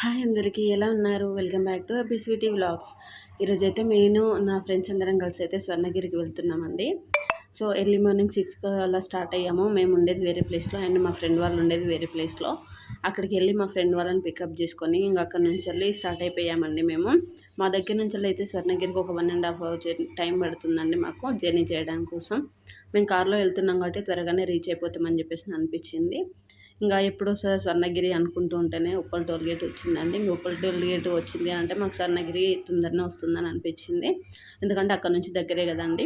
Hi అందరికీ ఎలా ఉన్నారు? Welcome back to Abisweety vlogs. ఈరోజైతే నేను నా ఫ్రెండ్స్ అందరం కలిసి అయితే స్వర్ణగిరికి వెళ్తున్నామండి. సో ఎర్లీ మార్నింగ్ 6 అలా స్టార్ట్ అయ్యాము. మేము ఉండేది వేరే ప్లేస్లో అండ్ మా ఫ్రెండ్ వాళ్ళు ఉండేది వేరే ప్లేస్లో. అక్కడికి వెళ్ళి మా ఫ్రెండ్ వాళ్ళని పికప్ చేసుకొని ఇంకా అక్కడ నుంచి వెళ్ళి స్టార్ట్ అయిపోయామండి మేము. మా దగ్గర నుంచి అయితే స్వర్ణగిరికి ఒక 1.5 అవర్ టైం పడుతుందండి మాకు జర్నీ చేయడానికి కోసం. మేము కార్లో వెళ్తున్నాం కాబట్టి త్వరగానే రీచ్ అయిపోతామని చెప్పేసి అనిపించింది. ఇంకా ఎప్పుడో స్వర్ణగిరి అనుకుంటూ ఉంటేనే ఉప్పల్ టోల్ గేట్ వచ్చిందండి. ఇంక ఉప్పల్ టోల్ గేట్ వచ్చింది అంటే మాకు స్వర్ణగిరి తొందరనే వస్తుందని అనిపించింది. ఎందుకంటే అక్కడ నుంచి దగ్గరే కదండి.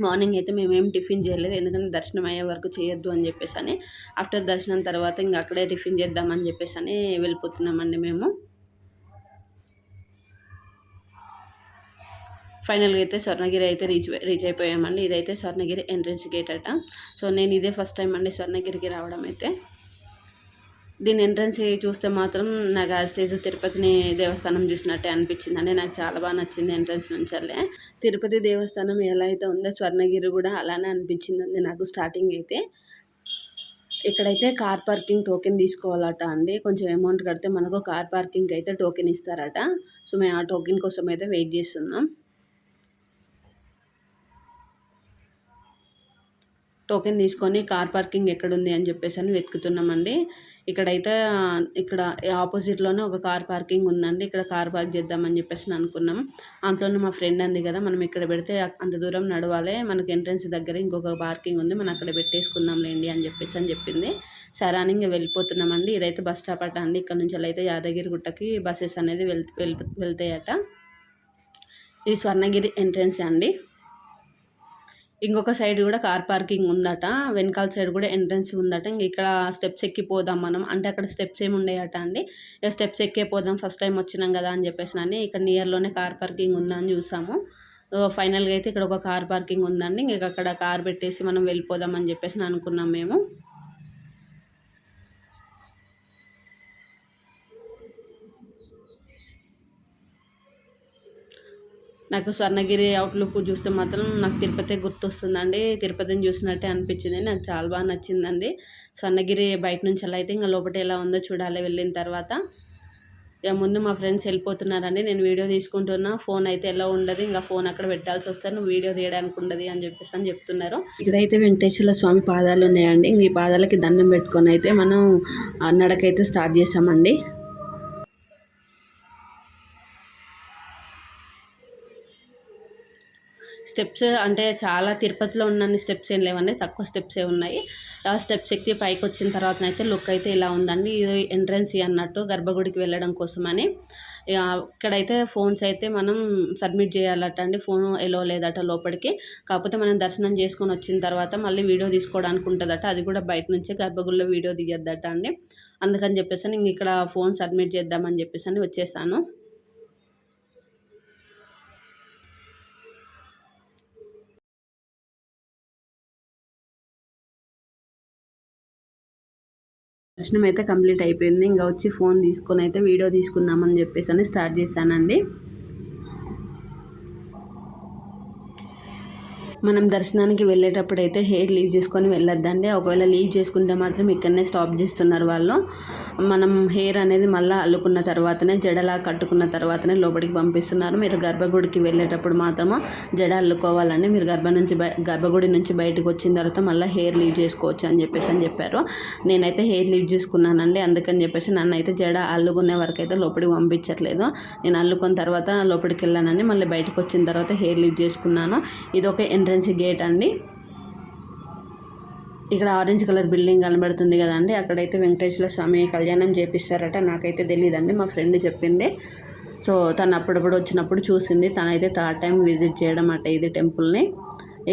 మార్నింగ్ అయితే మేమేం టిఫిన్ చేయలేదు, ఎందుకంటే దర్శనం అయ్యే వరకు చేయొద్దు అని చెప్పేసి అని. ఆఫ్టర్ దర్శనం తర్వాత ఇంకా అక్కడే టిఫిన్ చేద్దామని చెప్పేసి అని వెళ్ళిపోతున్నామండి మేము. ఫైనల్గా అయితే స్వర్ణగిరి అయితే రీచ్ అయిపోయామండి. ఇదైతే స్వర్ణగిరి ఎంట్రన్స్ గేట్ అట. సో నేను ఇదే ఫస్ట్ టైం అండి స్వర్ణగిరికి రావడం అయితే. దీని ఎంట్రన్స్ చూస్తే మాత్రం నాకు ఆ స్టేజ్ తిరుపతిని దేవస్థానం చూసినట్టే అనిపించిందండి. నాకు చాలా బాగా నచ్చింది ఎంట్రన్స్ నుంచల్లే. తిరుపతి దేవస్థానం ఎలా అయితే ఉందో స్వర్ణగిరి కూడా అలానే అనిపించిందండి నాకు స్టార్టింగ్ అయితే. ఇక్కడైతే కార్ పార్కింగ్ టోకెన్ తీసుకోవాలట అండి. కొంచెం అమౌంట్ కడితే మనకు కార్ పార్కింగ్ అయితే టోకెన్ ఇస్తారట. సో మేము ఆ టోకెన్ కోసం అయితే వెయిట్ చేస్తున్నాం. టోకెన్ తీసుకొని కార్ పార్కింగ్ ఎక్కడుంది అని చెప్పేసి అని వెతుకుతున్నామండి. ఇక్కడైతే ఇక్కడ ఆపోజిట్లోనే ఒక కార్ పార్కింగ్ ఉందండి. ఇక్కడ కార్ పార్క్ చేద్దామని చెప్పేసి అనుకున్నాం. అంతలోనే మా ఫ్రెండ్ అంది కదా, మనం ఇక్కడ పెడితే అంత దూరం నడవాలి, మనకు ఎంట్రన్స్ దగ్గర ఇంకొక పార్కింగ్ ఉంది, మనం అక్కడ పెట్టేసుకుందాంలేండి అని చెప్పేసి అని చెప్పింది. సరే అని ఇంకా వెళ్ళిపోతున్నామండి. ఇదైతే బస్ స్టాప్ అట అండి. ఇక్కడ నుంచి అయితే యాదగిరి గుట్టకి బస్సెస్ అనేది వెళ్తాయట. ఇది స్వర్ణగిరి ఎంట్రన్స్ అండి. ఇంకొక సైడ్ కూడా కార్ పార్కింగ్ ఉందట. వెనకాల సైడ్ కూడా ఎంట్రన్స్ ఉందట. ఇంక ఇక్కడ స్టెప్స్ ఎక్కిపోదాం మనం అంటే, అక్కడ స్టెప్స్ ఏమి ఉండేయట అండి. ఇక స్టెప్స్ ఎక్కే పోదాం, ఫస్ట్ టైం వచ్చినాం కదా అని చెప్పేసి అని ఇక్కడ నియర్లోనే కార్ పార్కింగ్ ఉందా అని చూసాము. ఫైనల్గా అయితే ఇక్కడ ఒక కార్ పార్కింగ్ ఉందండి. ఇంక అక్కడ కార్ పెట్టేసి మనం వెళ్ళిపోదాం అని చెప్పేసి అనుకున్నాం మేము. నాకు స్వర్ణగిరి అవుట్లుక్ చూస్తే మాత్రం నాకు తిరుపతి గుర్తొస్తుందండి. తిరుపతిని చూసినట్టే అనిపించింది. నాకు చాలా బాగా నచ్చిందండి స్వర్ణగిరి. బయట నుంచి అలా అయితే ఇంకా లోపల ఎలా ఉందో చూడాలి వెళ్ళిన తర్వాత. ఇక ముందు మా ఫ్రెండ్స్ వెళ్ళిపోతున్నారండి. నేను వీడియో తీసుకుంటున్నా. ఫోన్ అయితే ఎలా ఉండదు, ఇంకా ఫోన్ అక్కడ పెట్టాల్సి వస్తే నువ్వు వీడియో తీయడానికి ఉండదు అని చెప్పేసి అని చెప్తున్నారు. ఇక్కడైతే వెంకటేశ్వర స్వామి పాదాలు ఉన్నాయండి. ఇంక ఈ పాదాలకి దండం పెట్టుకొని అయితే మనం నడకైతే స్టార్ట్ చేసామండి. స్టెప్స్ అంటే చాలా తిరుపతిలో ఉన్నన్ని స్టెప్స్ ఏం లేవండి, తక్కువ స్టెప్సే ఉన్నాయి. ఆ స్టెప్స్ ఎక్కి పైకి వచ్చిన తర్వాత అయితే లుక్ అయితే ఇలా ఉందండి. ఇది ఎంట్రన్స్ అన్నట్టు గర్భగుడికి వెళ్ళడం కోసమని. ఇక్కడైతే ఫోన్స్ అయితే మనం సబ్మిట్ చేయాలట అండి. ఫోన్ ఎలో లేదట లోపలికి. కాకపోతే మనం దర్శనం చేసుకొని వచ్చిన తర్వాత మళ్ళీ వీడియో తీసుకోవడానికి ఉంటుందట. అది కూడా బయట నుంచే గర్భగుడిలో వీడియో తీయొద్దట అండి. అందుకని చెప్పేసి ఇంక ఇక్కడ ఫోన్ సబ్మిట్ చేద్దామని చెప్పేసి అని వచ్చేసాను. దర్శనం అయితే కంప్లీట్ అయిపోయింది. ఇంకా వచ్చి ఫోన్ తీసుకొని అయితే వీడియో తీసుకుందామని చెప్పేసి అని స్టార్ట్ చేశానండి. మనం దర్శనానికి వెళ్ళేటప్పుడు అయితే హెయిర్ లీవ్ చేసుకొని వెళ్ళొద్దండి. ఒకవేళ లీవ్ చేసుకుంటే మాత్రం ఇక్కడనే స్టాప్ చేస్తున్నారు వాళ్ళు. మనం హెయిర్ అనేది మళ్ళీ అల్లుకున్న తర్వాతనే, జడలా కట్టుకున్న తర్వాతనే లోపలికి పంపిస్తున్నారు. మీరు గర్భగుడికి వెళ్ళేటప్పుడు మాత్రము జడ అల్లుకోవాలండి. మీరు గర్భగుడి నుంచి బయటకు వచ్చిన తర్వాత మళ్ళీ హెయిర్ లీవ్ చేసుకోవచ్చు అని చెప్పారు. నేనైతే హెయిర్ లీవ్ చేసుకున్నానండి. అందుకని చెప్పేసి నన్ను అయితే జడ అల్లుకునే వరకు అయితే లోపలికి పంపించట్లేదు. నేను అల్లుకున్న తర్వాత లోపలికి వెళ్ళానండి. మళ్ళీ బయటకు వచ్చిన తర్వాత హెయిర్ లీవ్ చేసుకున్నాను. ఇది ఒక ఎంట్రన్స్ గేట్ అండి. ఇక్కడ ఆరెంజ్ కలర్ బిల్డింగ్ కనబడుతుంది కదండి, అక్కడైతే వెంకటేశ్వర స్వామి కళ్యాణం చేపిస్తారట. నాకైతే తెలియదండి, మా ఫ్రెండ్ చెప్పింది. సో తను అప్పుడప్పుడు వచ్చినప్పుడు చూసింది. తనైతే థర్డ్ టైం విజిట్ చేయడం అట ఇది టెంపుల్ని.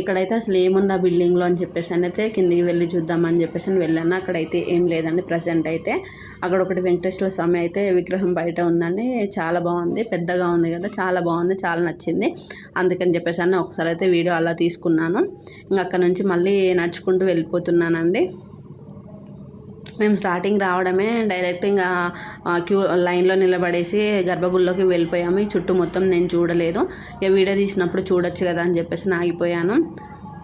ఇక్కడైతే అసలు ఏముంది ఆ బిల్డింగ్లో అని చెప్పేసి అయితే కిందికి వెళ్ళి చూద్దామని చెప్పేసి వెళ్ళాను. అక్కడైతే ఏం లేదండి ప్రజెంట్ అయితే. అక్కడ ఒకటి వెంకటేశ్వర స్వామి అయితే విగ్రహం బయట ఉందండి. చాలా బాగుంది, పెద్దగా ఉంది కదా, చాలా బాగుంది, చాలా నచ్చింది. అందుకని చెప్పేసి ఒకసారి అయితే వీడియో అలా తీసుకున్నాను. ఇంకా అక్కడ నుంచి మళ్ళీ నడుచుకుంటూ వెళ్ళిపోతున్నానండి. మేము స్టార్టింగ్ రావడమే డైరెక్ట్ ఇంకా క్యూ లైన్లో నిలబడేసి గర్భగుడిలోకి వెళ్ళిపోయాము. ఈ చుట్టూ మొత్తం నేను చూడలేదు. ఇక వీడియో తీసినప్పుడు చూడొచ్చు కదా అని చెప్పేసి ఆగిపోయాను.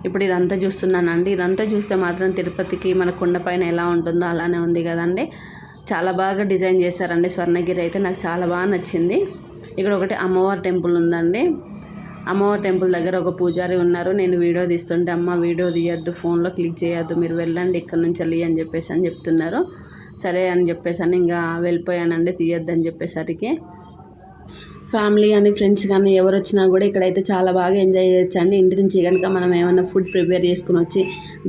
ఇప్పుడు ఇదంతా చూస్తున్నానండి. ఇదంతా చూస్తే మాత్రం తిరుపతికి మన కొండపైన ఎలా ఉంటుందో అలానే ఉంది కదండి. చాలా బాగా డిజైన్ చేశారండి స్వర్ణగిరి అయితే. నాకు చాలా బాగా నచ్చింది. ఇక్కడ ఒకటి అమ్మవారి టెంపుల్ ఉందండి. అమ్మవారి టెంపుల్ దగ్గర ఒక పూజారి ఉన్నారు. నేను వీడియో తీస్తుంటే, అమ్మ వీడియో తీయద్దు, ఫోన్లో క్లిక్ చేయొద్దు, మీరు వెళ్ళండి ఇక్కడ నుంచి వెళ్ళి అని చెప్తున్నారు. సరే అని చెప్పేసి ఇంకా వెళ్ళిపోయానండి, తీయొద్దని చెప్పేసరికి. ఫ్యామిలీ కానీ ఫ్రెండ్స్ కానీ ఎవరు వచ్చినా కూడా ఇక్కడైతే చాలా బాగా ఎంజాయ్ చేయొచ్చండి. ఇంటి నుంచి కనుక మనం ఏమైనా ఫుడ్ ప్రిపేర్ చేసుకుని వచ్చి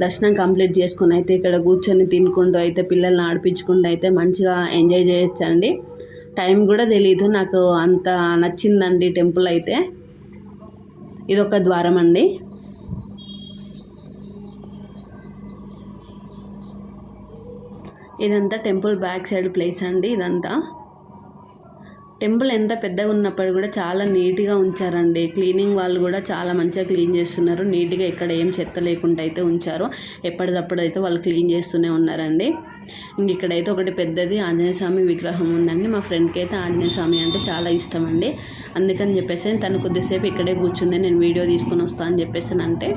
దర్శనం కంప్లీట్ చేసుకుని అయితే ఇక్కడ కూర్చొని తినుకుంటూ అయితే పిల్లల్ని ఆడిపించుకుంటూ అయితే మంచిగా ఎంజాయ్ చేయొచ్చండి. టైం కూడా తెలీదు. నాకు అంత నచ్చిందండి టెంపుల్ అయితే. ఇదొక ద్వారం అండి. ఇదంతా టెంపుల్ బ్యాక్ సైడ్ ప్లేస్ అండి. ఇదంతా టెంపుల్ ఎంత పెద్దగా ఉన్నప్పుడు కూడా చాలా నీట్గా ఉంచారండి. క్లీనింగ్ వాళ్ళు కూడా చాలా మంచిగా క్లీన్ చేస్తున్నారు. నీట్గా ఎక్కడ ఏం చెత్త లేకుండా అయితే ఉంచారు. ఎప్పటికప్పుడు అయితే వాళ్ళు క్లీన్ చేస్తూనే ఉన్నారండి. ఇంక ఇక్కడైతే ఒకటి పెద్దది ఆంజనేయ స్వామి విగ్రహం ఉందండి. మా ఫ్రెండ్కి అయితే ఆంజనేయ స్వామి అంటే చాలా ఇష్టం అండి. అందుకని చెప్పేసి తను కొద్దిసేపు ఇక్కడే కూర్చుంది, నేను వీడియో తీసుకొని వస్తాను అని చెప్పేసి అంటే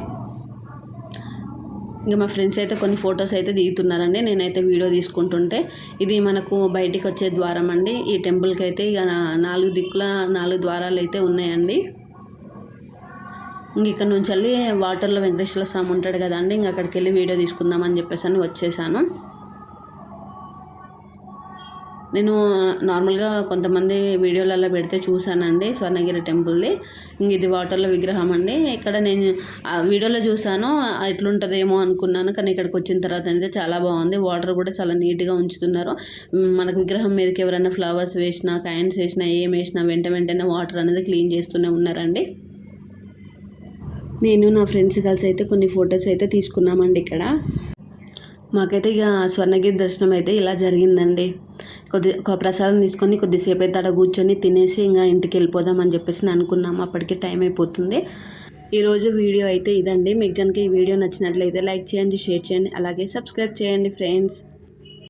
ఇంకా మా ఫ్రెండ్స్ అయితే కొన్ని ఫొటోస్ అయితే దిగుతున్నారండి. నేనైతే వీడియో తీసుకుంటుంటే, ఇది మనకు బయటికి వచ్చే ద్వారం అండి. ఈ టెంపుల్కి అయితే ఇక 4 దిక్కుల 4 ద్వారాలు అయితే ఉన్నాయండి. ఇంక ఇక్కడ నుంచి వెళ్ళి వాటర్లో వెంకటేశ్వర స్వామి ఉంటాడు కదండి, ఇంక అక్కడికి వెళ్ళి వీడియో తీసుకుందామని చెప్పేసి వచ్చేసాను. నేను నార్మల్గా కొంతమంది వీడియోలలో పెడితే చూశానండి స్వర్ణగిరి టెంపుల్ది. ఇది వాటర్లో విగ్రహం అండి. ఇక్కడ నేను ఆ వీడియోలో చూశాను, ఎట్లుంటుందేమో అనుకున్నాను, కానీ ఇక్కడికి వచ్చిన తర్వాత అయితే చాలా బాగుంది. వాటర్ కూడా చాలా నీట్గా ఉంచుతున్నారు. మనకు విగ్రహం మీదకి ఎవరైనా ఫ్లవర్స్ వేసినా, కాయిన్స్ వేసినా, ఏం వేసినా వెంటనే వాటర్ అనేది క్లీన్ చేస్తూనే ఉన్నారండి. నేను నా ఫ్రెండ్స్ కలిసి అయితే కొన్ని ఫొటోస్ అయితే తీసుకున్నామండి ఇక్కడ. మాకైతే ఇక స్వర్ణగిరి దర్శనం అయితే ఇలా జరిగిందండి. ఒక ప్రసాదం తీసుకొని కొద్దిసేపు అయితే అక్కడ కూర్చొని తినేసి ఇంకా ఇంటికి వెళ్ళిపోదామని చెప్పేసి అనుకున్నాము. అప్పటికే టైం అయిపోతుంది. ఈరోజు వీడియో అయితే ఇదండి. మీకు కనుక ఈ వీడియో నచ్చినట్లయితే లైక్ చేయండి, షేర్ చేయండి, అలాగే సబ్స్క్రైబ్ చేయండి ఫ్రెండ్స్.